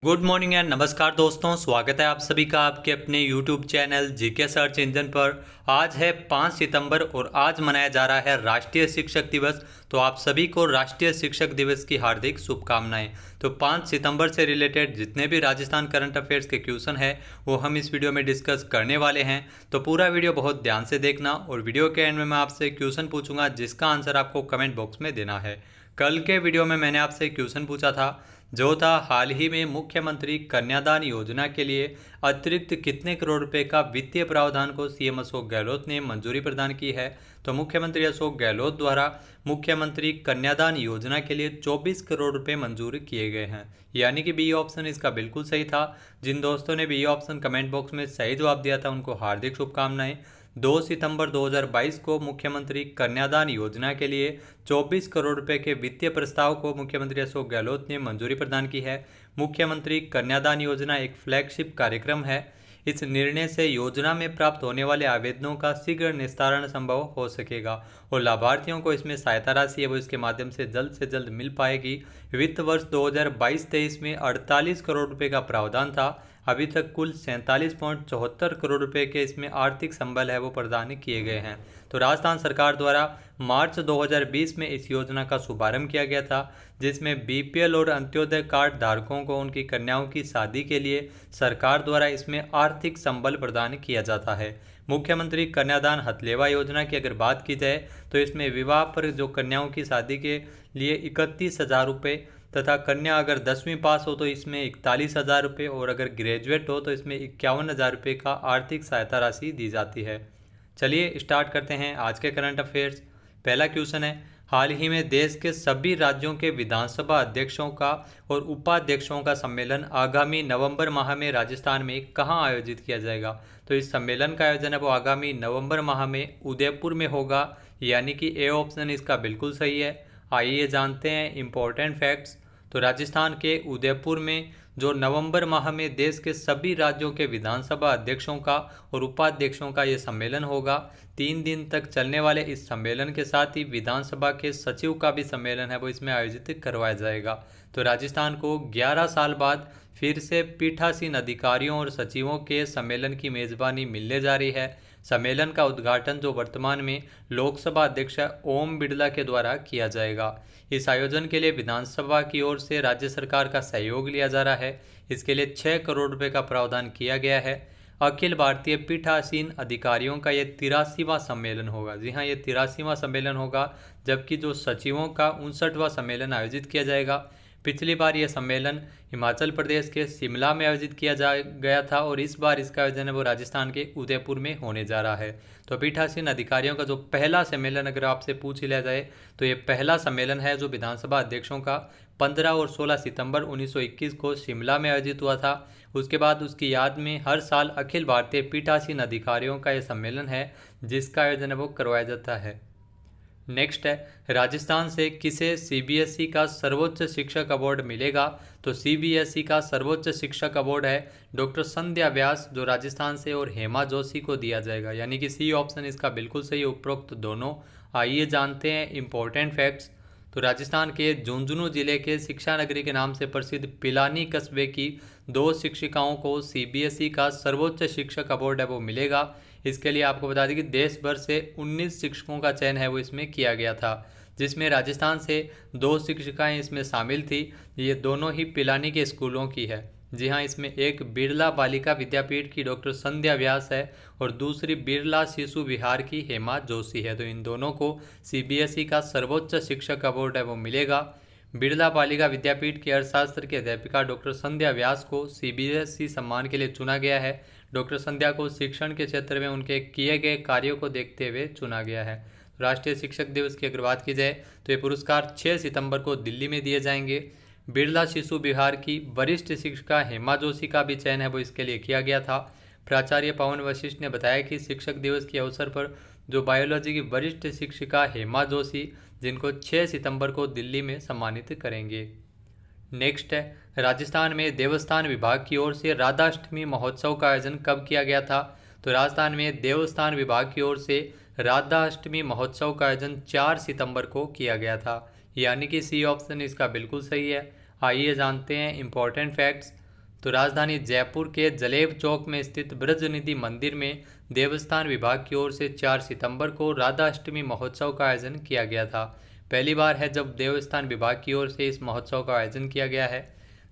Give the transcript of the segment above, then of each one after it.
Good morning and नमस्कार दोस्तों, स्वागत है आप सभी का आपके अपने YouTube channel GK search engine पर। आज है 5 सितंबर और आज मनाया जा रहा है राष्ट्रीय शिक्षक दिवस। तो आप सभी को राष्ट्रीय शिक्षक दिवस की हार्दिक शुभकामनाएं। तो 5 सितंबर से रिलेटेड जितने भी राजस्थान करंट अफेयर्स के क्वेश्चन है वो हम इस वीडियो में डिस्कस करने वाले हैं। तो पूरा वीडियो बहुत ध्यान से देखना और वीडियो के एंड में मैं आपसे क्वेश्चन पूछूंगा जिसका आंसर आपको कमेंट बॉक्स में देना है। कल के वीडियो में मैंने आपसे क्वेश्चन पूछा था जो था हाल ही में मुख्यमंत्री कन्यादान योजना के लिए अतिरिक्त कितने करोड़ रुपए का वित्तीय प्रावधान को सीएम अशोक गहलोत ने मंजूरी प्रदान की है। तो मुख्यमंत्री अशोक गहलोत द्वारा मुख्यमंत्री कन्यादान योजना के लिए 24 करोड़ रुपए मंजूर किए गए हैं, यानी कि बी ऑप्शन इसका बिल्कुल सही था। जिन दोस्तों ने बी ऑप्शन कमेंट बॉक्स में सही जवाब दिया था उनको हार्दिक शुभकामनाएं। 2 सितंबर 2022 को मुख्यमंत्री कन्यादान योजना के लिए 24 करोड़ रुपए के वित्तीय प्रस्ताव को मुख्यमंत्री अशोक गहलोत ने मंजूरी प्रदान की है। मुख्यमंत्री कन्यादान योजना एक फ्लैगशिप कार्यक्रम है। इस निर्णय से योजना में प्राप्त होने वाले आवेदनों का शीघ्र निस्तारण संभव हो सकेगा और लाभार्थियों को इसमें सहायता राशि है वो इसके माध्यम से जल्द मिल पाएगी। वित्त वर्ष 2022-23 में 48 करोड़ रुपए का प्रावधान था। अभी तक कुल 47.74 करोड़ रुपए के इसमें आर्थिक संबल है वो प्रदान किए गए हैं। तो राजस्थान सरकार द्वारा मार्च 2020 में इस योजना का शुभारंभ किया गया था, जिसमें बीपीएल और अंत्योदय कार्ड धारकों को उनकी कन्याओं की शादी के लिए सरकार द्वारा इसमें आर्थिक संबल प्रदान किया जाता है। मुख्यमंत्री कन्यादान हथलेवा योजना की अगर बात की जाए तो इसमें विवाह पर जो कन्याओं की शादी के लिए 31,000 रुपये तथा कन्या अगर 10वीं पास हो तो इसमें 41,000 रुपये और अगर ग्रेजुएट हो तो इसमें 51,000 रुपये का आर्थिक सहायता राशि दी जाती है। चलिए स्टार्ट करते हैं आज के करंट अफेयर्स। पहला क्वेश्चन है, हाल ही में देश के सभी राज्यों के विधानसभा अध्यक्षों का और उपाध्यक्षों का सम्मेलन आगामी नवंबर माह में राजस्थान में कहाँ आयोजित किया जाएगा। तो इस सम्मेलन का आयोजन है वो आगामी नवंबर माह में उदयपुर में होगा, यानी कि ए ऑप्शन इसका बिल्कुल सही है। आइए जानते हैं इम्पोर्टेंट फैक्ट्स। तो राजस्थान के उदयपुर में जो नवंबर माह में देश के सभी राज्यों के विधानसभा अध्यक्षों का और उपाध्यक्षों का ये सम्मेलन होगा। 3 दिन तक चलने वाले इस सम्मेलन के साथ ही विधानसभा के सचिव का भी सम्मेलन है वो इसमें आयोजित करवाया जाएगा। तो राजस्थान को 11 साल बाद फिर से पीठासीन अधिकारियों और सचिवों के सम्मेलन की मेजबानी मिलने जा रही है। सम्मेलन का उद्घाटन जो वर्तमान में लोकसभा अध्यक्ष ओम बिरला के द्वारा किया जाएगा। इस आयोजन के लिए विधानसभा की ओर से राज्य सरकार का सहयोग लिया जा रहा है। इसके लिए 6 करोड़ रुपए का प्रावधान किया गया है। अखिल भारतीय पीठासीन अधिकारियों का ये 83वां सम्मेलन होगा। जी हाँ, ये 83वां सम्मेलन होगा, जबकि जो सचिवों का 59वां सम्मेलन आयोजित किया जाएगा। पिछली बार यह सम्मेलन हिमाचल प्रदेश के शिमला में आयोजित किया गया था और इस बार इसका आयोजन है वो राजस्थान के उदयपुर में होने जा रहा है। तो पीठासीन अधिकारियों का जो पहला सम्मेलन अगर आपसे पूछ लिया जाए तो ये पहला सम्मेलन है जो विधानसभा अध्यक्षों का 15 और 16 सितंबर 1921 को शिमला में आयोजित हुआ था। उसके बाद उसकी याद में हर साल अखिल भारतीय पीठासीन अधिकारियों का यह सम्मेलन है जिसका आयोजन है वो करवाया जाता है। नेक्स्ट है, राजस्थान से किसे सीबीएसई का सर्वोच्च शिक्षक अवार्ड मिलेगा। तो सीबीएसई का सर्वोच्च शिक्षक अवार्ड है डॉक्टर संध्या व्यास जो राजस्थान से और हेमा जोशी को दिया जाएगा, यानी कि सी ऑप्शन इसका बिल्कुल सही, उपरोक्त दोनों। आइए जानते हैं इम्पोर्टेंट फैक्ट्स। तो राजस्थान के झुंझुनू जिले के शिक्षा नगरी के नाम से प्रसिद्ध पिलानी कस्बे की 2 शिक्षिकाओं को सीबीएसई का सर्वोच्च शिक्षक अवार्ड है वो मिलेगा। इसके लिए आपको बता दें कि देश भर से 19 शिक्षकों का चयन है वो इसमें किया गया था, जिसमें राजस्थान से 2 शिक्षिकाएं इसमें शामिल थी। ये दोनों ही पिलानी के स्कूलों की है। जी हाँ, इसमें एक बिरला बालिका विद्यापीठ की डॉक्टर संध्या व्यास है और दूसरी बिरला शिशु विहार की हेमा जोशी है। तो इन दोनों को सीबीएसई का सर्वोच्च शिक्षक अवार्ड है वो मिलेगा। बिरला बालिका विद्यापीठ की अर्थशास्त्र की अध्यापिका डॉक्टर संध्या व्यास को सीबीएसई सम्मान के लिए चुना गया है। डॉक्टर संध्या को शिक्षण के क्षेत्र में उनके किए गए कार्यों को देखते हुए चुना गया है। राष्ट्रीय शिक्षक दिवस की अगर बात की जाए तो ये पुरस्कार 6 सितंबर को दिल्ली में दिए जाएंगे। बिरला शिशु विहार की वरिष्ठ शिक्षिका हेमा जोशी का भी चयन है वो इसके लिए किया गया था। प्राचार्य पवन वशिष्ठ ने बताया कि शिक्षक दिवस के अवसर पर जो बायोलॉजी की वरिष्ठ शिक्षिका हेमा जोशी जिनको 6 सितंबर को दिल्ली में सम्मानित करेंगे। नेक्स्ट है, राजस्थान में देवस्थान विभाग की ओर से राधाष्टमी महोत्सव का आयोजन कब किया गया था। तो राजस्थान में देवस्थान विभाग की ओर से राधाष्टमी महोत्सव का आयोजन 4 सितंबर को किया गया था, यानी कि सी ऑप्शन इसका बिल्कुल सही है। आइए जानते हैं इम्पोर्टेंट फैक्ट्स। तो राजधानी जयपुर के जलेब चौक में स्थित ब्रजनिधि मंदिर में देवस्थान विभाग की ओर से 4 सितंबर को राधा अष्टमी महोत्सव का आयोजन किया गया था। पहली बार है जब देवस्थान विभाग की ओर से इस महोत्सव का आयोजन किया गया है।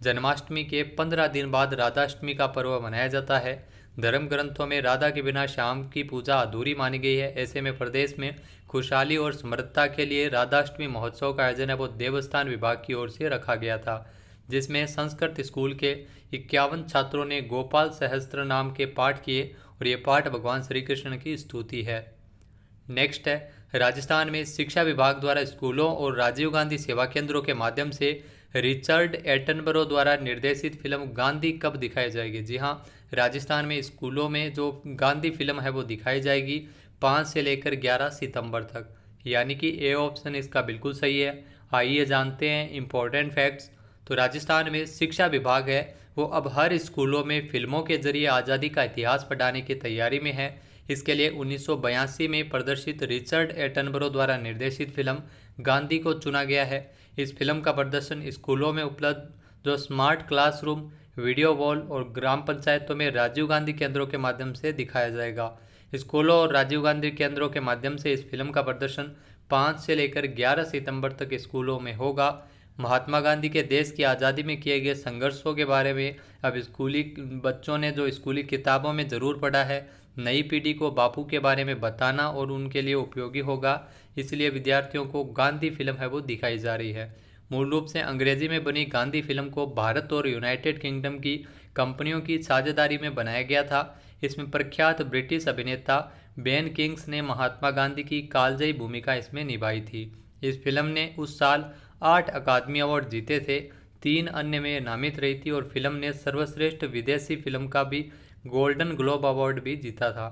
जन्माष्टमी के 15 दिन बाद राधाष्टमी का पर्व मनाया जाता है। धर्म ग्रंथों में राधा के बिना श्याम की पूजा अधूरी मानी गई है। ऐसे में प्रदेश में खुशहाली और समृद्धता के लिए राधाष्टमी महोत्सव का आयोजन है वो देवस्थान विभाग की ओर से रखा गया था, जिसमें संस्कृत स्कूल के 51 छात्रों ने गोपाल सहस्त्र नाम के पाठ किए और ये पाठ भगवान श्री कृष्ण की स्तुति है। नेक्स्ट है, राजस्थान में शिक्षा विभाग द्वारा स्कूलों और राजीव गांधी सेवा केंद्रों के माध्यम से रिचर्ड एटनबरो द्वारा निर्देशित फिल्म गांधी कब दिखाई जाएगी। जी हाँ, राजस्थान में स्कूलों में जो गांधी फिल्म है वो दिखाई जाएगी 5 से लेकर 11 सितंबर तक, यानी कि ए ऑप्शन इसका बिल्कुल सही है। आइए जानते हैं इम्पोर्टेंट फैक्ट्स। तो राजस्थान में शिक्षा विभाग है वो अब हर स्कूलों में फिल्मों के जरिए आज़ादी का इतिहास पढ़ाने की तैयारी में है। इसके लिए 1982 में प्रदर्शित रिचर्ड एटनबरो द्वारा निर्देशित फिल्म गांधी को चुना गया है। इस फिल्म का प्रदर्शन स्कूलों में उपलब्ध जो स्मार्ट क्लासरूम, वीडियो वॉल और ग्राम पंचायतों में राजीव गांधी केंद्रों के माध्यम से दिखाया जाएगा। स्कूलों और राजीव गांधी केंद्रों के माध्यम से इस फिल्म का प्रदर्शन 5 से लेकर 11 सितंबर तक स्कूलों में होगा। महात्मा गांधी के देश की आज़ादी में किए गए संघर्षों के बारे में अब स्कूली बच्चों ने जो स्कूली किताबों में ज़रूर पढ़ा है। नई पीढ़ी को बापू के बारे में बताना और उनके लिए उपयोगी होगा, इसलिए विद्यार्थियों को गांधी फिल्म है वो दिखाई जा रही है। मूल रूप से अंग्रेजी में बनी गांधी फिल्म को भारत और यूनाइटेड किंगडम की कंपनियों की साझेदारी में बनाया गया था। इसमें प्रख्यात ब्रिटिश अभिनेता बेन किंग्स ने महात्मा गांधी की कालजयी भूमिका इसमें निभाई थी। इस फिल्म ने उस साल 8 अकादमी अवार्ड जीते थे, 3 अन्य में नामित रही थी और फिल्म ने सर्वश्रेष्ठ विदेशी फिल्म का भी गोल्डन ग्लोब अवार्ड भी जीता था।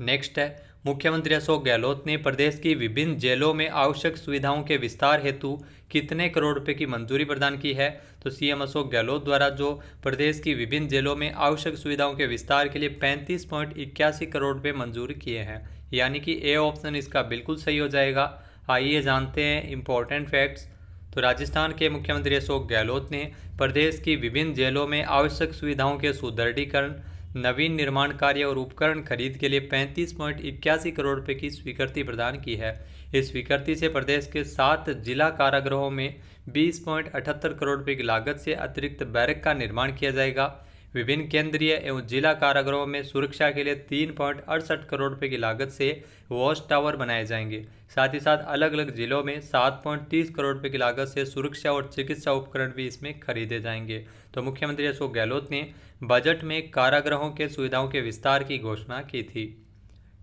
नेक्स्ट है, मुख्यमंत्री अशोक गहलोत ने प्रदेश की विभिन्न जेलों में आवश्यक सुविधाओं के विस्तार हेतु कितने करोड़ रुपए की मंजूरी प्रदान की है। तो सीएम अशोक गहलोत द्वारा जो प्रदेश की विभिन्न जेलों में आवश्यक सुविधाओं के विस्तार के लिए 35.81 करोड़ रुपए मंजूर किए हैं, यानी कि ए ऑप्शन इसका बिल्कुल सही हो जाएगा। आइए जानते हैं इम्पोर्टेंट फैक्ट्स। तो राजस्थान के मुख्यमंत्री अशोक गहलोत ने प्रदेश की विभिन्न जेलों में आवश्यक सुविधाओं के सुदृढ़ीकरण, नवीन निर्माण कार्य और उपकरण खरीद के लिए 35.81 करोड़ रुपए की स्वीकृति प्रदान की है। इस स्वीकृति से प्रदेश के 7 जिला कारागृहों में 20.78 करोड़ रुपए की लागत से अतिरिक्त बैरक का निर्माण किया जाएगा। विभिन्न केंद्रीय एवं जिला कारागृहों में सुरक्षा के लिए 3.68 करोड़ रुपए की लागत से वॉच टावर बनाए जाएंगे। साथ ही साथ अलग अलग जिलों में 7.30 करोड़ रुपए की लागत से सुरक्षा और चिकित्सा उपकरण भी इसमें खरीदे जाएंगे। तो मुख्यमंत्री अशोक गहलोत ने बजट में कारागृहों के सुविधाओं के विस्तार की घोषणा की थी।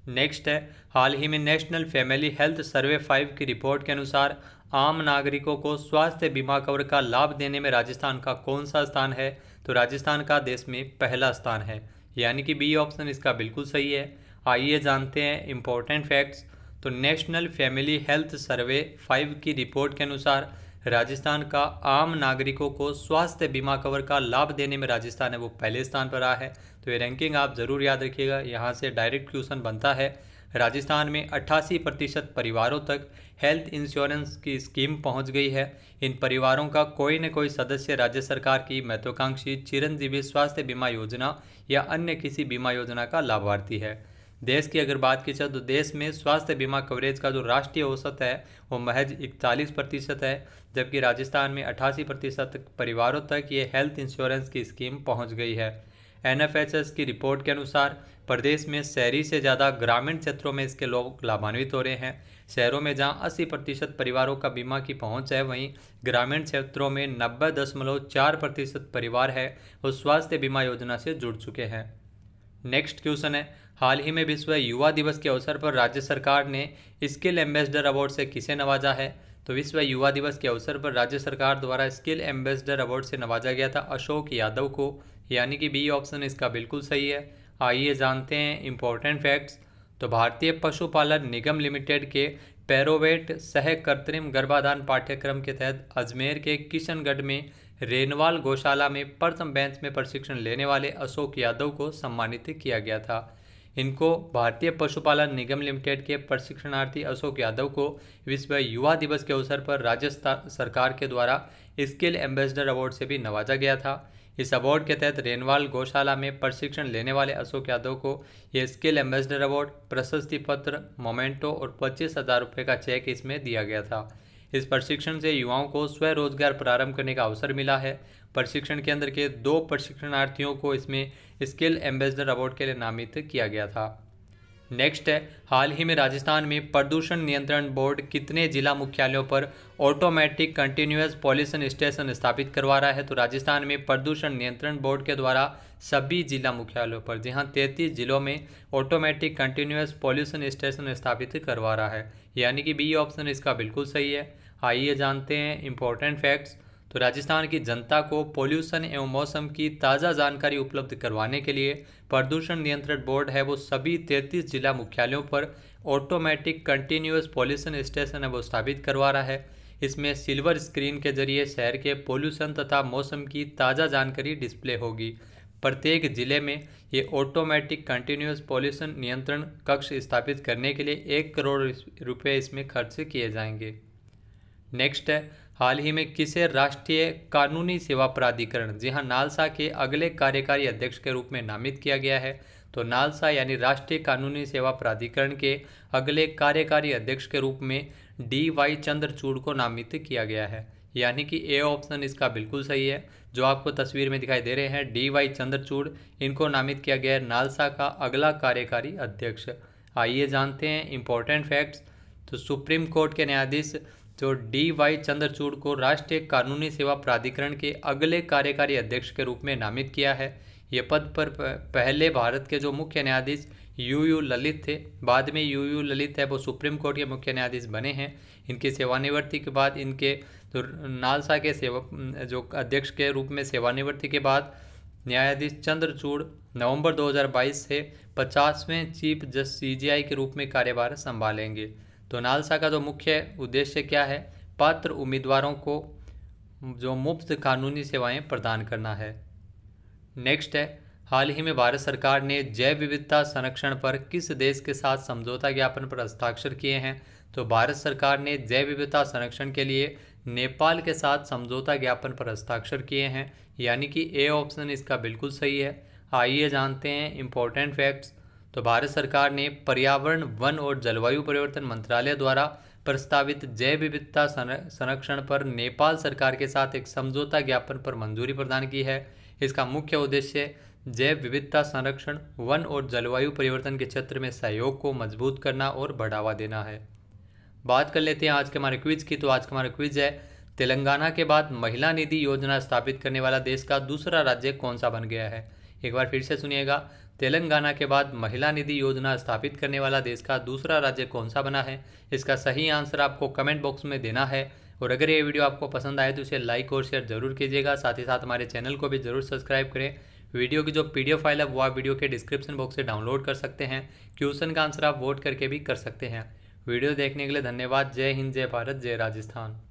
नेक्स्ट है, हाल ही में नेशनल फैमिली हेल्थ सर्वे 5 की रिपोर्ट के अनुसार आम नागरिकों को स्वास्थ्य बीमा कवर का लाभ देने में राजस्थान का कौन सा स्थान है। तो राजस्थान का देश में पहला स्थान है, यानी कि बी ऑप्शन इसका बिल्कुल सही है। आइए जानते हैं इम्पोर्टेंट फैक्ट्स। तो नेशनल फैमिली हेल्थ सर्वे 5 की रिपोर्ट के अनुसार राजस्थान का आम नागरिकों को स्वास्थ्य बीमा कवर का लाभ देने में राजस्थान है वो पहले स्थान पर रहा है। तो ये रैंकिंग आप ज़रूर याद रखिएगा, यहाँ से डायरेक्ट क्वेश्चन बनता है। राजस्थान में 88% परिवारों तक हेल्थ इंश्योरेंस की स्कीम पहुंच गई है। इन परिवारों का कोई न कोई सदस्य राज्य सरकार की महत्वाकांक्षी चिरंजीवी स्वास्थ्य बीमा योजना या अन्य किसी बीमा योजना का लाभार्थी है। देश की अगर बात की जाए तो देश में स्वास्थ्य बीमा कवरेज का जो राष्ट्रीय औसत है वो महज 41% है, जबकि राजस्थान में 88% परिवारों तक ये हेल्थ इंश्योरेंस की स्कीम पहुंच गई है। एनएफएचएस की रिपोर्ट के अनुसार प्रदेश में शहरी से ज़्यादा ग्रामीण क्षेत्रों में इसके लोग लाभान्वित हो रहे हैं। शहरों में जहां 80% परिवारों का बीमा की पहुंच है, वहीं ग्रामीण क्षेत्रों में 90.4% परिवार है वो स्वास्थ्य बीमा योजना से जुड़ चुके हैं। नेक्स्ट क्वेश्चन है, हाल ही में विश्व युवा दिवस के अवसर पर राज्य सरकार ने स्किल एम्बेसडर अवार्ड से किसे नवाजा है। तो विश्व युवा दिवस के अवसर पर राज्य सरकार द्वारा स्किल एम्बेसडर अवार्ड से नवाजा गया था अशोक यादव को, यानी कि बी ऑप्शन इसका बिल्कुल सही है। आइए जानते हैं इम्पोर्टेंट फैक्ट्स। तो भारतीय पशुपालन निगम लिमिटेड के पैरोवेट सह कृत्रिम गर्भाधान पाठ्यक्रम के तहत अजमेर के किशनगढ़ में रेनवाल गौशाला में प्रथम बेंच में प्रशिक्षण लेने वाले अशोक यादव को सम्मानित किया गया था। इनको भारतीय पशुपालन निगम लिमिटेड के प्रशिक्षणार्थी अशोक यादव को विश्व युवा दिवस के अवसर पर राज्य सरकार के द्वारा स्किल एम्बेसडर अवार्ड से भी नवाजा गया था। इस अवार्ड के तहत रेनवाल गौशाला में प्रशिक्षण लेने वाले अशोक यादव को ये स्किल एम्बेसडर अवार्ड, प्रशस्ति पत्र, मोमेंटो और 25,000 रुपये का चेक इसमें दिया गया था। इस प्रशिक्षण से युवाओं को स्वरोजगार प्रारंभ करने का अवसर मिला है। प्रशिक्षण केंद्र के 2 प्रशिक्षणार्थियों को इसमें स्किल एम्बेसडर अवार्ड के लिए नामित किया गया था। नेक्स्ट है, हाल ही में राजस्थान में प्रदूषण नियंत्रण बोर्ड कितने जिला मुख्यालयों पर ऑटोमेटिक कंटिन्यूअस पॉल्यूशन स्टेशन स्थापित करवा रहा है? तो राजस्थान में प्रदूषण नियंत्रण बोर्ड के द्वारा सभी जिला मुख्यालयों पर, जी हाँ, 33 जिलों में ऑटोमेटिक कंटिन्यूअस पॉल्यूशन स्टेशन स्थापित करवा रहा है, यानी कि बी ऑप्शन इसका बिल्कुल सही है। आइए जानते हैं इंपॉर्टेंट फैक्ट्स। तो राजस्थान की जनता को पोल्यूशन एवं मौसम की ताज़ा जानकारी उपलब्ध करवाने के लिए प्रदूषण नियंत्रण बोर्ड है वो सभी 33 जिला मुख्यालयों पर ऑटोमेटिक कंटिन्यूअस पॉल्यूशन स्टेशन है वो स्थापित करवा रहा है। इसमें सिल्वर स्क्रीन के जरिए शहर के पोल्यूशन तथा मौसम की ताज़ा जानकारी डिस्प्ले होगी। प्रत्येक जिले में ये ऑटोमेटिक कंटिन्यूअस पॉल्यूशन नियंत्रण कक्ष स्थापित करने के लिए 1 करोड़ रुपये इसमें खर्च किए जाएंगे। नेक्स्ट है, हाल ही में किसे राष्ट्रीय कानूनी सेवा प्राधिकरण, जी हाँ, नालसा के अगले कार्यकारी अध्यक्ष के रूप में नामित किया गया है? तो नालसा यानी राष्ट्रीय कानूनी सेवा प्राधिकरण के अगले कार्यकारी अध्यक्ष के रूप में DY चंद्रचूड़ को नामित किया गया है, यानी कि ए ऑप्शन इसका बिल्कुल सही है। जो आपको तस्वीर में दिखाई दे रहे हैं DY चंद्रचूड़, इनको नामित किया गया है नालसा का अगला कार्यकारी अध्यक्ष। आइए जानते हैं इंपॉर्टेंट फैक्ट्स। तो सुप्रीम कोर्ट के न्यायाधीश जो DY चंद्रचूड़ को राष्ट्रीय कानूनी सेवा प्राधिकरण के अगले कार्यकारी अध्यक्ष के रूप में नामित किया है। ये पद पर पहले भारत के जो मुख्य न्यायाधीश UU ललित थे, बाद में UU ललित है वो सुप्रीम कोर्ट के मुख्य न्यायाधीश बने हैं। इनकी सेवानिवृत्ति के बाद इनके तो नालसा के जो अध्यक्ष के रूप में सेवानिवृत्ति के बाद न्यायाधीश चंद्रचूड़ नवंबर 2022 से 50वें चीफ जस्टिस CJI के रूप में कार्यभार संभालेंगे। तो नालसा का जो मुख्य उद्देश्य क्या है? पात्र उम्मीदवारों को जो मुफ्त कानूनी सेवाएं प्रदान करना है। नेक्स्ट है, हाल ही में भारत सरकार ने जैव विविधता संरक्षण पर किस देश के साथ समझौता ज्ञापन पर हस्ताक्षर किए हैं? तो भारत सरकार ने जैव विविधता संरक्षण के लिए नेपाल के साथ समझौता ज्ञापन पर हस्ताक्षर किए हैं, यानी कि ए ऑप्शन इसका बिल्कुल सही है। आइए जानते हैं इंपॉर्टेंट फैक्ट्स। तो भारत सरकार ने पर्यावरण, वन और जलवायु परिवर्तन मंत्रालय द्वारा प्रस्तावित जैव विविधता संरक्षण पर नेपाल सरकार के साथ एक समझौता ज्ञापन पर मंजूरी प्रदान की है। इसका मुख्य उद्देश्य जैव विविधता संरक्षण, वन और जलवायु परिवर्तन के क्षेत्र में सहयोग को मजबूत करना और बढ़ावा देना है। बात कर लेते हैं आज के हमारे क्विज की। तो आज का हमारा क्विज है, तेलंगाना के बाद महिला निधि योजना स्थापित करने वाला देश का दूसरा राज्य कौन सा बन गया है? एक बार फिर से सुनिएगा, तेलंगाना के बाद महिला निधि योजना स्थापित करने वाला देश का दूसरा राज्य कौन सा बना है? इसका सही आंसर आपको कमेंट बॉक्स में देना है। और अगर ये वीडियो आपको पसंद आए तो इसे लाइक और शेयर जरूर कीजिएगा। साथ ही साथ हमारे चैनल को भी जरूर सब्सक्राइब करें। वीडियो की जो PDF फाइल है वो आप वीडियो के डिस्क्रिप्शन बॉक्स से डाउनलोड कर सकते हैं। क्वेश्चन का आंसर आप वोट करके भी कर सकते हैं। वीडियो देखने के लिए धन्यवाद। जय हिंद, जय भारत, जय राजस्थान।